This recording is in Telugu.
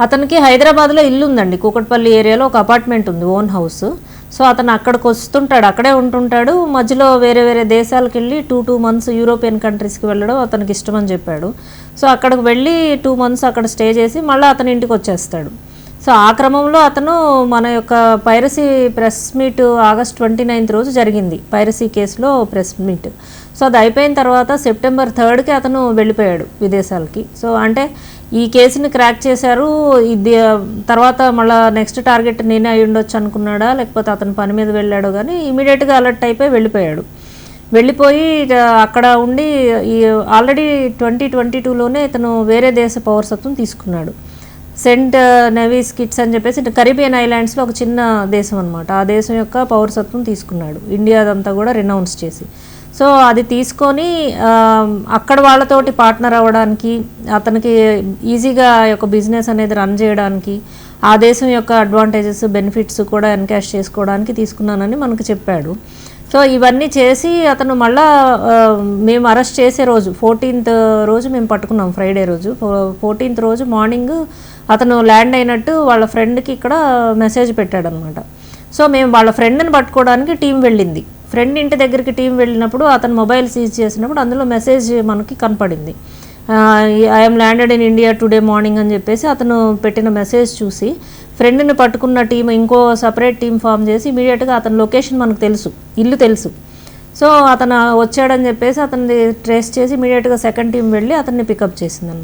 అతనికి హైదరాబాద్లో ఇల్లు ఉందండి, కూకట్పల్లి ఏరియాలో ఒక అపార్ట్మెంట్ ఉంది, ఓన్ హౌస్. సో అతను అక్కడికి వస్తుంటాడు, అక్కడే ఉంటుంటాడు. మధ్యలో వేరే వేరే దేశాలకు వెళ్ళి 2 months యూరోపియన్ కంట్రీస్కి వెళ్ళడం అతనికి ఇష్టమని చెప్పాడు. సో అక్కడికి వెళ్ళి 2 months అక్కడ స్టే చేసి మళ్ళీ అతని ఇంటికి వచ్చేస్తాడు. సో ఆ క్రమంలో అతను మన యొక్క పైరసీ ప్రెస్ మీట్ August 29 రోజు జరిగింది, పైరసీ కేసులో ప్రెస్ మీట్. సో అది అయిపోయిన తర్వాత September 3కి అతను వెళ్ళిపోయాడు విదేశాలకి. సో అంటే ఈ కేసుని క్రాక్ చేశారు, ఇది తర్వాత మళ్ళీ నెక్స్ట్ టార్గెట్ నేనే అయి ఉండొచ్చు అనుకున్నాడా, లేకపోతే అతను పని మీద వెళ్ళాడో కానీ ఇమీడియట్గా అలర్ట్ అయిపోయి వెళ్ళిపోయాడు. వెళ్ళిపోయి అక్కడ ఉండి ఆల్రెడీ 2022లోనే ఇతను వేరే దేశ పౌరసత్వం తీసుకున్నాడు. సెంట్ నెవీస్ కిట్స్ అని చెప్పేసి కరీబియన్ ఐలాండ్స్లో ఒక చిన్న దేశం అనమాట, ఆ దేశం యొక్క పౌరసత్వం తీసుకున్నాడు, ఇండియాదంతా కూడా రినౌన్స్ చేసి. సో అది తీసుకొని అక్కడ వాళ్ళతోటి పార్ట్నర్ అవ్వడానికి, అతనికి ఈజీగా యొక్క బిజినెస్ అనేది రన్ చేయడానికి, ఆ దేశం యొక్క అడ్వాంటేజెస్ బెనిఫిట్స్ కూడా ఎన్కాష్ చేసుకోవడానికి తీసుకున్నానని మనకు చెప్పాడు. సో ఇవన్నీ చేసి అతను మళ్ళా మేము అరెస్ట్ చేసే రోజు 14th రోజు మేము పట్టుకున్నాం, ఫ్రైడే రోజు. 14th రోజు మార్నింగ్ అతను ల్యాండ్ అయినట్టు వాళ్ళ ఫ్రెండ్కి ఇక్కడ మెసేజ్ పెట్టాడనమాట. సో మేము వాళ్ళ ఫ్రెండ్ని పట్టుకోవడానికి టీం వెళ్ళింది. ఫ్రెండ్ ఇంటి దగ్గరికి టీం వెళ్ళినప్పుడు అతను మొబైల్ సీజ్ చేసినప్పుడు అందులో మెసేజ్ మనకి కనపడింది. I'm landed in India today morning అని చెప్పేసి అతను పెట్టిన మెసేజ్ చూసి ఫ్రెండ్ని పట్టుకున్న టీం ఇంకో సపరేట్ టీం ఫామ్ చేసి ఇమీడియట్గా అతని లొకేషన్ మనకు తెలుసు, ఇల్లు తెలుసు. సో అతను వచ్చాడని చెప్పేసి అతన్ని ట్రేస్ చేసి ఇమీడియట్గా సెకండ్ టీం వెళ్ళి అతన్ని పికప్ చేసింది.